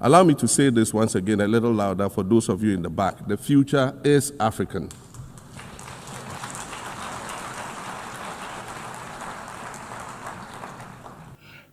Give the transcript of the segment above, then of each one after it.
Allow me to say this once again a little louder for those of you in the back. The future is African.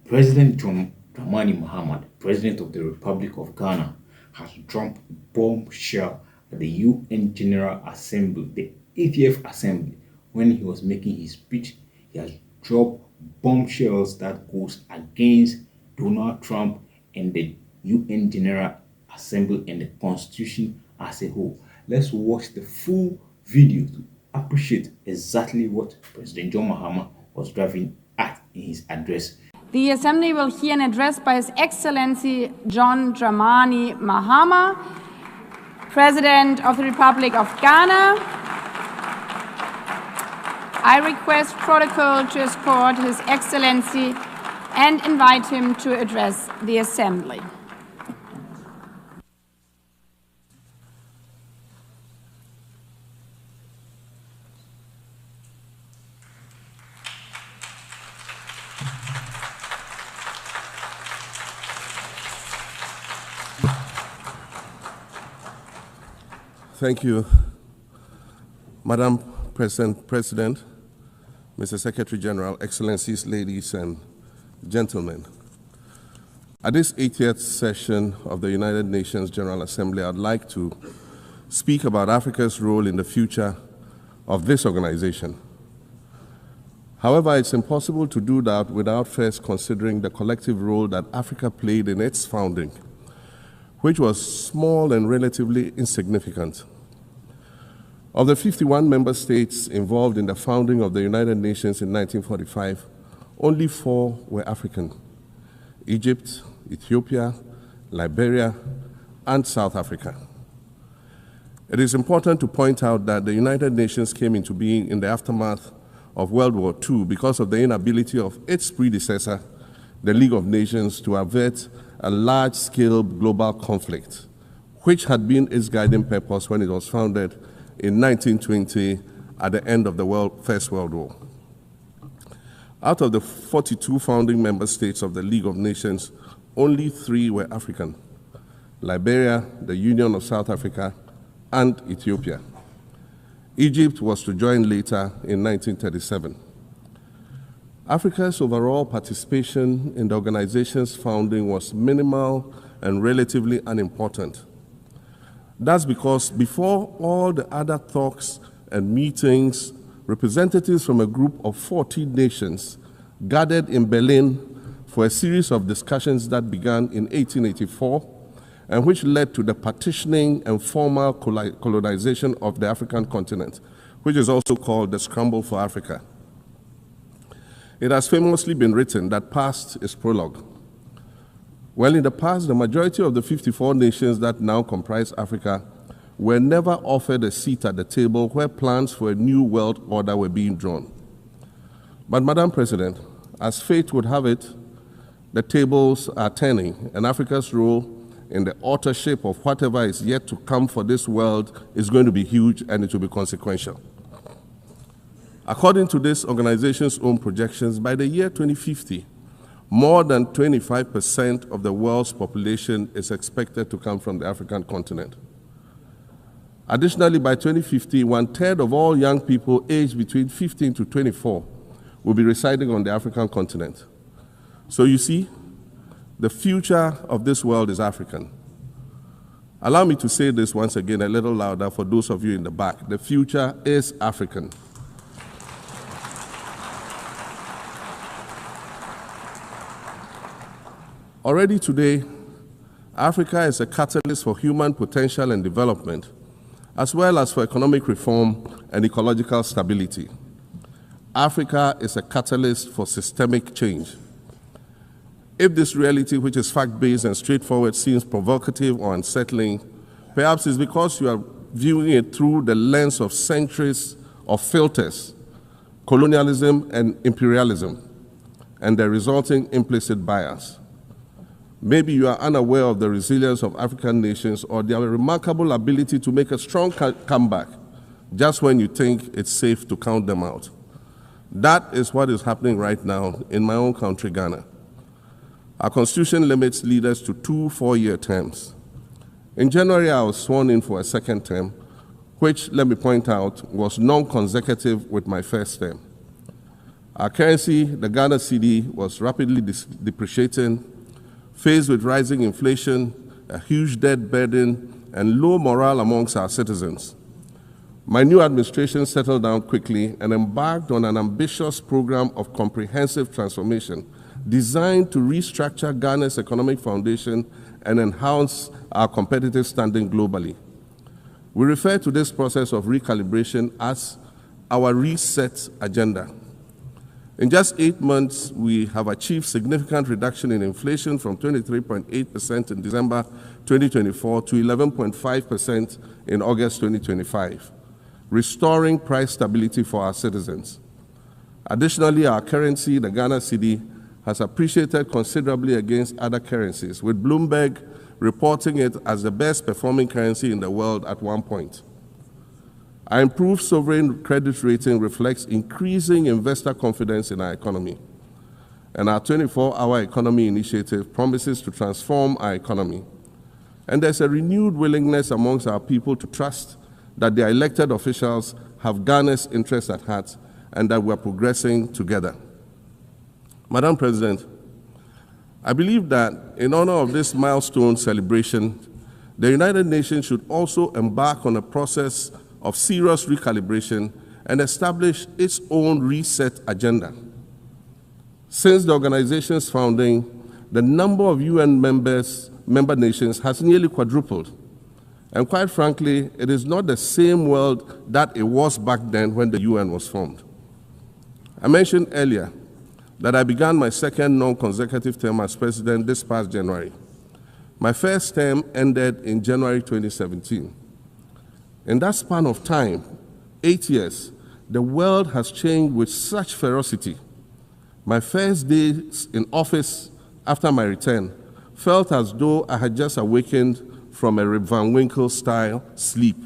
President John Mahama, President of the Republic of Ghana, has dropped bombshell at the UN General Assembly, the 80th Assembly. When he was making his speech, he has dropped bombshells that goes against Donald Trump and the UN General Assembly and the Constitution as a whole. Let's watch the full video to appreciate exactly what President John Mahama was driving at in his address. The Assembly will hear an address by His Excellency John Dramani Mahama, President of the Republic of Ghana. I request protocol to escort His Excellency and invite him to address the Assembly. Thank you, Madam President, Mr. Secretary General, Excellencies, ladies and gentlemen. At this 80th session of the United Nations General Assembly, I'd like to speak about Africa's role in the future of this organization. However, it's impossible to do that without first considering the collective role that Africa played in its founding, which was small and relatively insignificant. Of the 51 member states involved in the founding of the United Nations in 1945, only 4 were African: Egypt, Ethiopia, Liberia, and South Africa. It is important to point out that the United Nations came into being in the aftermath of World War II because of the inability of its predecessor, the League of Nations, to avert a large-scale global conflict, which had been its guiding purpose when it was founded in 1920 at the end of the First World War. Out of the 42 founding member states of the League of Nations, only 3 were African: Liberia, the Union of South Africa, and Ethiopia. Egypt was to join later in 1937. Africa's overall participation in the organization's founding was minimal and relatively unimportant. That's because before all the other talks and meetings, representatives from a group of 14 nations gathered in Berlin for a series of discussions that began in 1884 and which led to the partitioning and formal colonization of the African continent, which is also called the Scramble for Africa. It has famously been written that past is prologue. Well, in the past, the majority of the 54 nations that now comprise Africa were never offered a seat at the table where plans for a new world order were being drawn. But, Madam President, as fate would have it, the tables are turning, and Africa's role in the authorship of whatever is yet to come for this world is going to be huge, and it will be consequential. According to this organization's own projections, by the year 2050, more than 25% of the world's population is expected to come from the African continent. Additionally, by 2050, 1/3 of all young people aged between 15 to 24 will be residing on the African continent. So you see, the future of this world is African. Allow me to say this once again a little louder for those of you in the back. The future is African. Already today, Africa is a catalyst for human potential and development, as well as for economic reform and ecological stability. Africa is a catalyst for systemic change. If this reality, which is fact-based and straightforward, seems provocative or unsettling, perhaps it's because you are viewing it through the lens of centuries of filters, colonialism and imperialism, and the resulting implicit bias. Maybe you are unaware of the resilience of African nations or their remarkable ability to make a strong comeback just when you think it's safe to count them out. That is what is happening right now in my own country, Ghana. Our Constitution limits leaders to 2 4-year terms. In January, I was sworn in for a second term, which, let me point out, was non-consecutive with my first term. Our currency, the Ghana cedi, was rapidly depreciating, faced with rising inflation, a huge debt burden, and low morale amongst our citizens. My new administration settled down quickly and embarked on an ambitious program of comprehensive transformation designed to restructure Ghana's economic foundation and enhance our competitive standing globally. We refer to this process of recalibration as our reset agenda. In just 8 months, we have achieved significant reduction in inflation from 23.8% in December 2024 to 11.5% in August 2025, restoring price stability for our citizens. Additionally, our currency, the Ghana cedi, has appreciated considerably against other currencies, with Bloomberg reporting it as the best performing currency in the world at one point. Our improved sovereign credit rating reflects increasing investor confidence in our economy. And our 24-hour economy initiative promises to transform our economy. And there's a renewed willingness amongst our people to trust that their elected officials have Ghana's interests at heart and that we're progressing together. Madam President, I believe that in honor of this milestone celebration, the United Nations should also embark on a process of serious recalibration and establish its own reset agenda. Since the organization's founding, the number of UN member nations has nearly quadrupled. And quite frankly, it is not the same world that it was back then when the UN was formed. I mentioned earlier that I began my second non-consecutive term as president this past January. My first term ended in January 2017. In that span of time, 8 years, the world has changed with such ferocity. My first days in office after my return felt as though I had just awakened from a Rip Van Winkle-style sleep.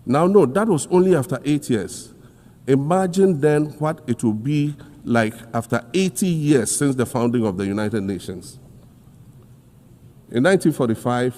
Now, no, that was only after 8 years. Imagine then what it will be like after 80 years since the founding of the United Nations. In 1945,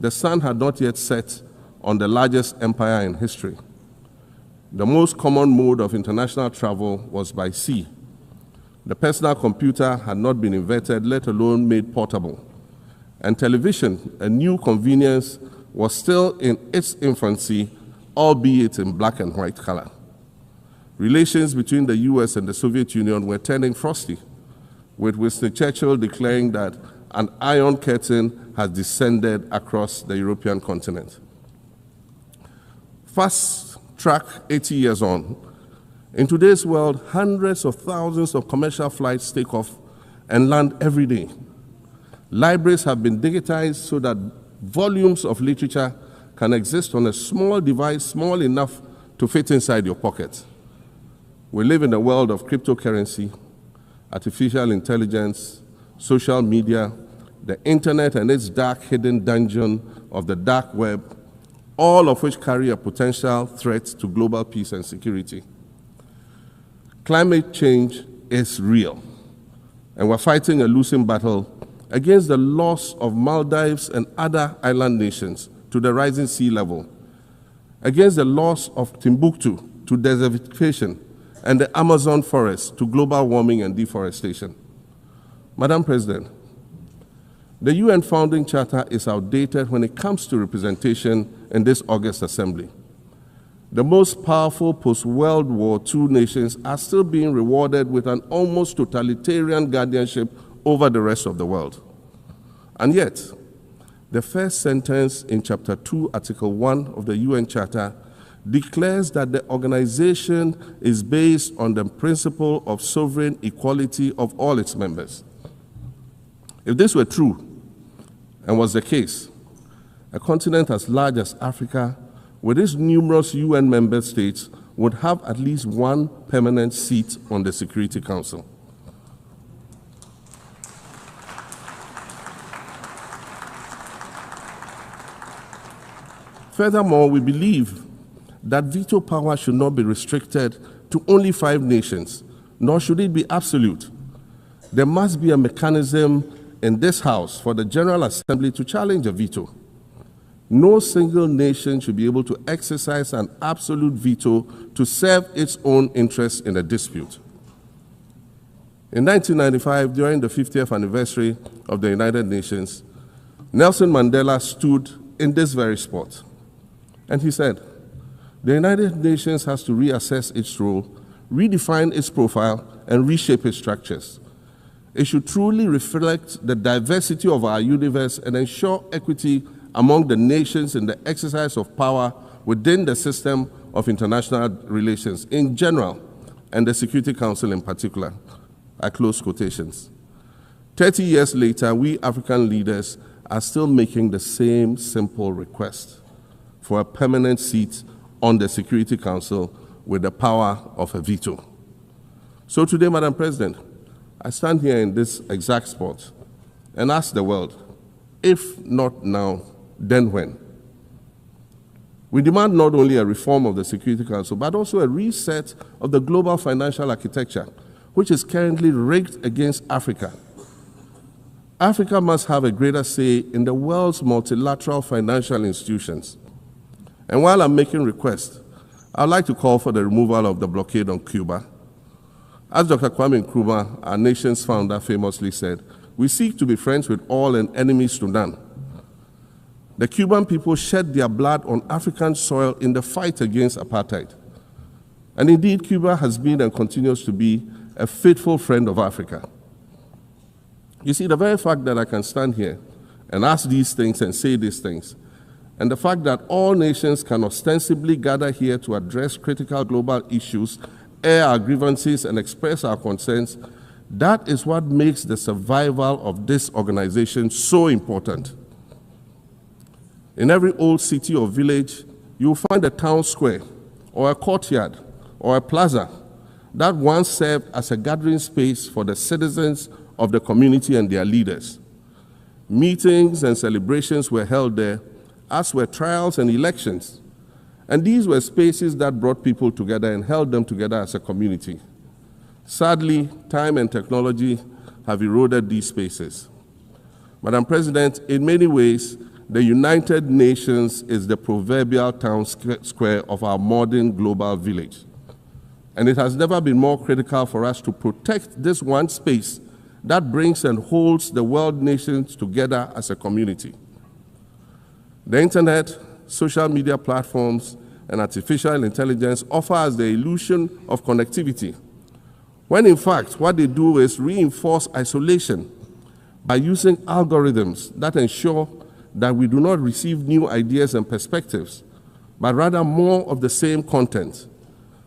the sun had not yet set on the largest empire in history. The most common mode of international travel was by sea. The personal computer had not been invented, let alone made portable. And television, a new convenience, was still in its infancy, albeit in black and white color. Relations between the US and the Soviet Union were turning frosty, with Winston Churchill declaring that an iron curtain has descended across the European continent. Fast track 80 years on, in today's world, hundreds of thousands of commercial flights take off and land every day. Libraries have been digitized so that volumes of literature can exist on a small device, small enough to fit inside your pocket. We live in a world of cryptocurrency, artificial intelligence, social media, the internet and its dark hidden dungeon of the dark web, all of which carry a potential threat to global peace and security. Climate change is real, and we're fighting a losing battle against the loss of Maldives and other island nations to the rising sea level, against the loss of Timbuktu to desertification and the Amazon forest to global warming and deforestation. Madam President, the UN Founding Charter is outdated when it comes to representation in this August Assembly. The most powerful post-World War II nations are still being rewarded with an almost totalitarian guardianship over the rest of the world. And yet, the first sentence in Chapter 2, Article 1 of the UN Charter declares that the organization is based on the principle of sovereign equality of all its members. If this were true, and was the case, a continent as large as Africa, with its numerous UN member states, would have at least one permanent seat on the Security Council. Furthermore, we believe that veto power should not be restricted to only 5 nations, nor should it be absolute. there must be a mechanism in this House for the General Assembly to challenge a veto. No single nation should be able to exercise an absolute veto to serve its own interests in a dispute. In 1995, during the 50th anniversary of the United Nations, Nelson Mandela stood in this very spot, and he said, "The United Nations has to reassess its role, redefine its profile, and reshape its structures. It should truly reflect the diversity of our universe and ensure equity among the nations in the exercise of power within the system of international relations in general and the Security Council in particular." I close quotations. 30 years later, we African leaders are still making the same simple request for a permanent seat on the Security Council with the power of a veto. So today, Madam President, I stand here in this exact spot and ask the world, if not now, then when? We demand not only a reform of the Security Council, but also a reset of the global financial architecture, which is currently rigged against Africa. Africa must have a greater say in the world's multilateral financial institutions. And while I'm making requests, I'd like to call for the removal of the blockade on Cuba. As Dr. Kwame Nkrumah, our nation's founder, famously said, "We seek to be friends with all and enemies to none." The Cuban people shed their blood on African soil in the fight against apartheid. And indeed, Cuba has been and continues to be a faithful friend of Africa. You see, the very fact that I can stand here and ask these things and say these things, and the fact that all nations can ostensibly gather here to address critical global issues, air our grievances, and express our concerns, that is what makes the survival of this organization so important. In every old city or village, you'll find a town square, or a courtyard, or a plaza that once served as a gathering space for the citizens of the community and their leaders. Meetings and celebrations were held there, as were trials and elections. And these were spaces that brought people together and held them together as a community. Sadly, time and technology have eroded these spaces. Madam President, in many ways, the United Nations is the proverbial town square of our modern global village. And it has never been more critical for us to protect this one space that brings and holds the world nations together as a community. The internet, social media platforms, and artificial intelligence offer us the illusion of connectivity, when in fact what they do is reinforce isolation by using algorithms that ensure that we do not receive new ideas and perspectives, but rather more of the same content.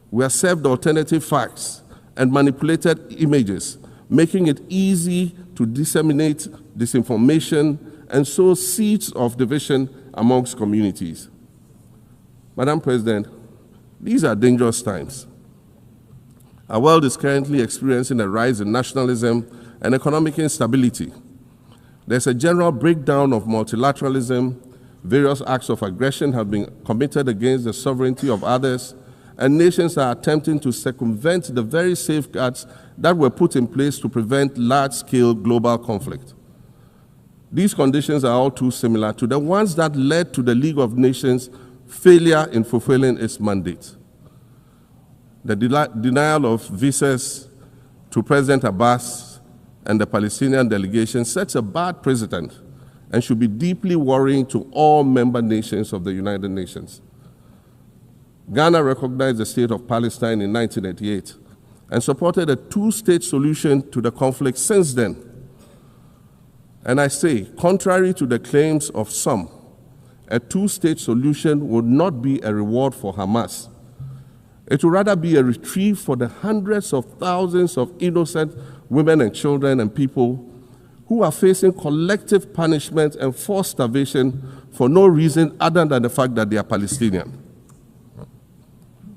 We are served alternative facts and manipulated images, making it easy to disseminate disinformation and sow seeds of division amongst communities. Madam President, these are dangerous times. Our world is currently experiencing a rise in nationalism and economic instability. There's a general breakdown of multilateralism. Various acts of aggression have been committed against the sovereignty of others, and nations are attempting to circumvent the very safeguards that were put in place to prevent large-scale global conflict. These conditions are all too similar to the ones that led to the League of Nations' failure in fulfilling its mandate. The denial of visas to President Abbas and the Palestinian delegation sets a bad precedent and should be deeply worrying to all member nations of the United Nations. Ghana recognized the state of Palestine in 1988 and supported a two-state solution to the conflict since then. And I say, contrary to the claims of some, a two-state solution would not be a reward for Hamas. It would rather be a reprieve for the hundreds of thousands of innocent women and children and people who are facing collective punishment and forced starvation for no reason other than the fact that they are Palestinian.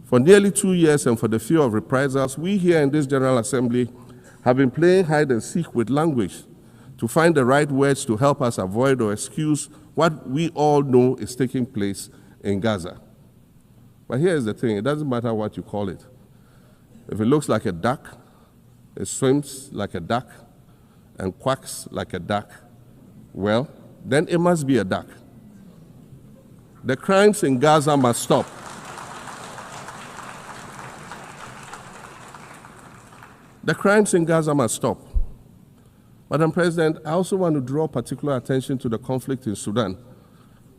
For nearly 2 years and for the fear of reprisals, we here in this General Assembly have been playing hide and seek with language to find the right words to help us avoid or excuse what we all know is taking place in Gaza. But here's the thing, it doesn't matter what you call it. If it looks like a duck, it swims like a duck, and quacks like a duck, well, then it must be a duck. The crimes in Gaza must stop. The crimes in Gaza must stop. Madam President, I also want to draw particular attention to the conflict in Sudan,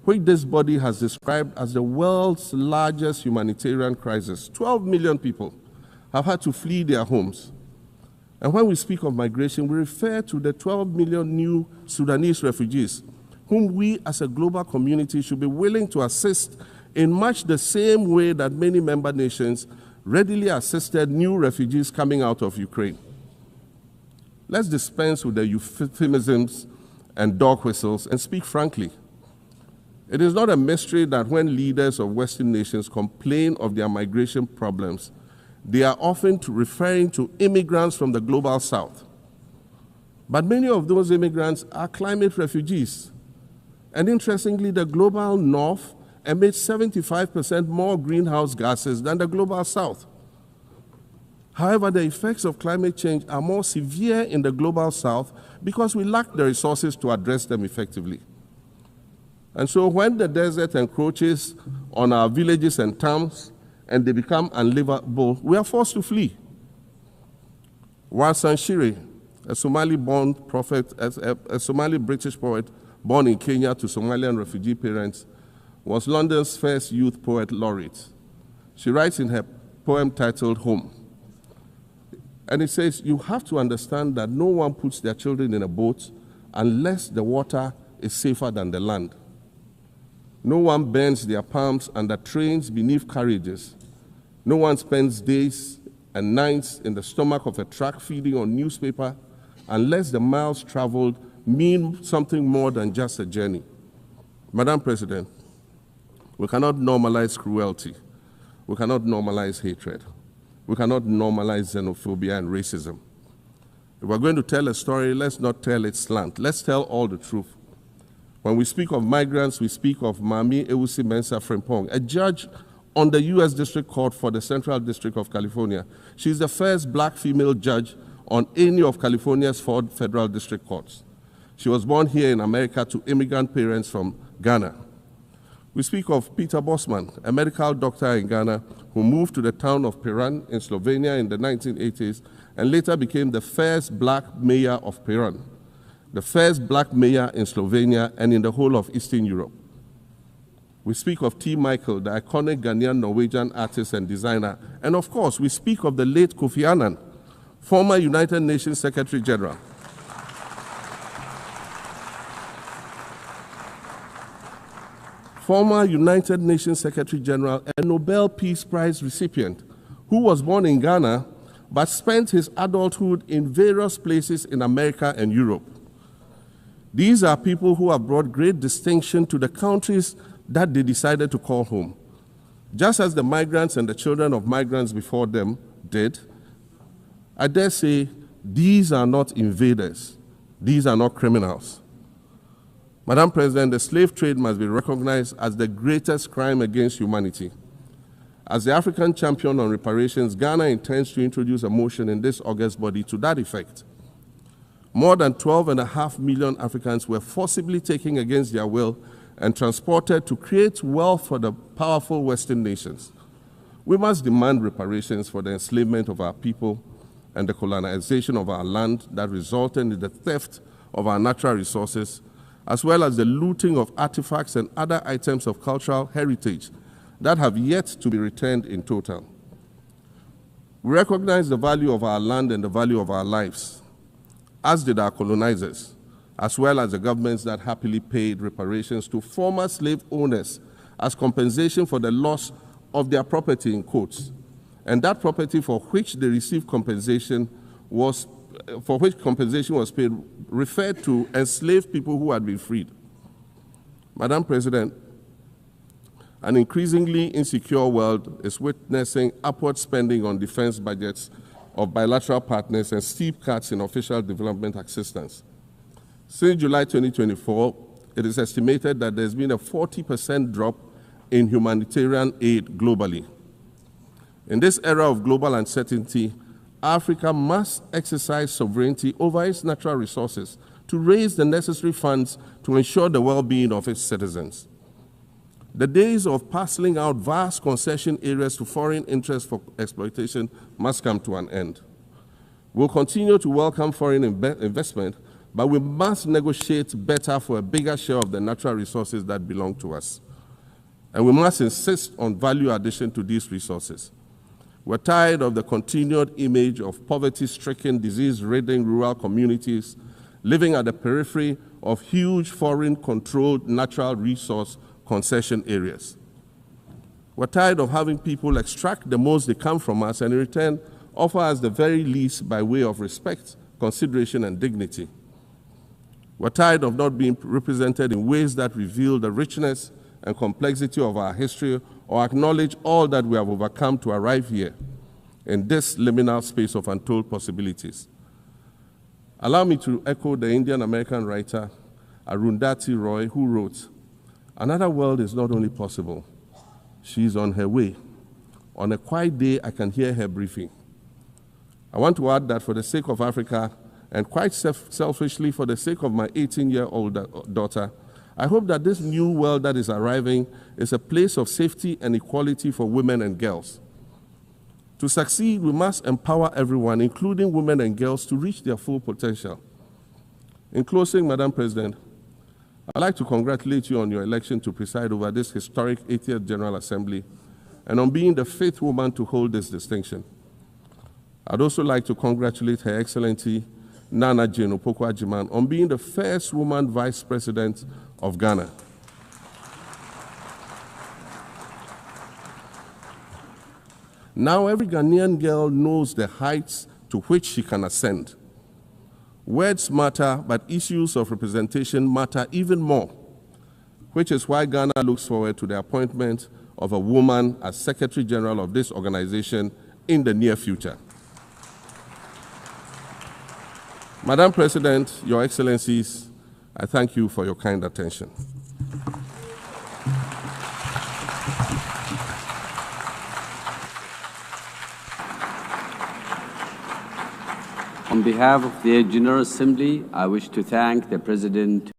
which this body has described as the world's largest humanitarian crisis. 12 million people have had to flee their homes. And when we speak of migration, we refer to the 12 million new Sudanese refugees, whom we as a global community should be willing to assist in much the same way that many member nations readily assisted new refugees coming out of Ukraine. Let's dispense with the euphemisms and dog whistles and speak frankly. It is not a mystery that when leaders of Western nations complain of their migration problems, they are often referring to immigrants from the global south. But many of those immigrants are climate refugees. And interestingly, the global north emits 75% more greenhouse gases than the global south. However, the effects of climate change are more severe in the global south because we lack the resources to address them effectively. And so when the desert encroaches on our villages and towns and they become unlivable, we are forced to flee. Warsan Shire, a Somali-born prophet, a Somali-British poet born in Kenya to Somalian refugee parents, was London's first youth poet laureate. She writes in her poem titled Home. And it says, you have to understand that no one puts their children in a boat unless the water is safer than the land. No one bends their palms under trains beneath carriages. No one spends days and nights in the stomach of a truck feeding on newspaper unless the miles traveled mean something more than just a journey. Madam President, we cannot normalize cruelty. We cannot normalize hatred. We cannot normalize xenophobia and racism. If we're going to tell a story, let's not tell it slant. Let's tell all the truth. When we speak of migrants, we speak of Mami Ewusi Mensah Frimpong, a judge on the U.S. District Court for the Central District of California. She's the first black female judge on any of California's 4 federal district courts. She was born here in America to immigrant parents from Ghana. We speak of Peter Bosman, a medical doctor in Ghana who moved to the town of Piran in Slovenia in the 1980s and later became the first black mayor of Piran, the first black mayor in Slovenia and in the whole of Eastern Europe. We speak of T. Michael, the iconic Ghanaian Norwegian artist and designer. And of course, we speak of the late Kofi Annan, former United Nations Secretary General. Former United Nations Secretary General and Nobel Peace Prize recipient, who was born in Ghana but spent his adulthood in various places in America and Europe. These are people who have brought great distinction to the countries that they decided to call home. Just as the migrants and the children of migrants before them did, I dare say these are not invaders. These are not criminals. Madam President, the slave trade must be recognized as the greatest crime against humanity. As the African champion on reparations, Ghana intends to introduce a motion in this August body to that effect. More than 12.5 million Africans were forcibly taken against their will and transported to create wealth for the powerful Western nations. We must demand reparations for the enslavement of our people and the colonization of our land that resulted in the theft of our natural resources, as well as the looting of artifacts and other items of cultural heritage that have yet to be returned in total. We recognize the value of our land and the value of our lives, as did our colonizers, as well as the governments that happily paid reparations to former slave owners as compensation for the loss of their property, in quotes, and that property for which they received compensation was paid referred to enslaved people who had been freed. Madam President, an increasingly insecure world is witnessing upward spending on defense budgets of bilateral partners and steep cuts in official development assistance. Since July 2024, it is estimated that there's been a 40% drop in humanitarian aid globally. In this era of global uncertainty, Africa must exercise sovereignty over its natural resources to raise the necessary funds to ensure the well-being of its citizens. The days of parceling out vast concession areas to foreign interests for exploitation must come to an end. We'll continue to welcome foreign investment, but we must negotiate better for a bigger share of the natural resources that belong to us. And we must insist on value addition to these resources. We're tired of the continued image of poverty-stricken, disease-ridden rural communities living at the periphery of huge foreign-controlled natural resource concession areas. We're tired of having people extract the most they can from us and in return offer us the very least by way of respect, consideration, and dignity. We're tired of not being represented in ways that reveal the richness and complexity of our history or acknowledge all that we have overcome to arrive here in this liminal space of untold possibilities. Allow me to echo the Indian-American writer Arundhati Roy, who wrote, "Another world is not only possible, she is on her way. On a quiet day, I can hear her briefing." I want to add that for the sake of Africa, and quite selfishly for the sake of my 18-year-old daughter, I hope that this new world that is arriving is a place of safety and equality for women and girls. To succeed, we must empower everyone, including women and girls, to reach their full potential. In closing, Madam President, I'd like to congratulate you on your election to preside over this historic 80th General Assembly and on being the 5th woman to hold this distinction. I'd also like to congratulate Her Excellency Nana Jane Opoku-Agyeman on being the first woman Vice President of Ghana. Now every Ghanaian girl knows the heights to which she can ascend. Words matter, but issues of representation matter even more, which is why Ghana looks forward to the appointment of a woman as Secretary General of this organization in the near future. Madam President, Your Excellencies, I thank you for your kind attention. On behalf of the General Assembly, I wish to thank the President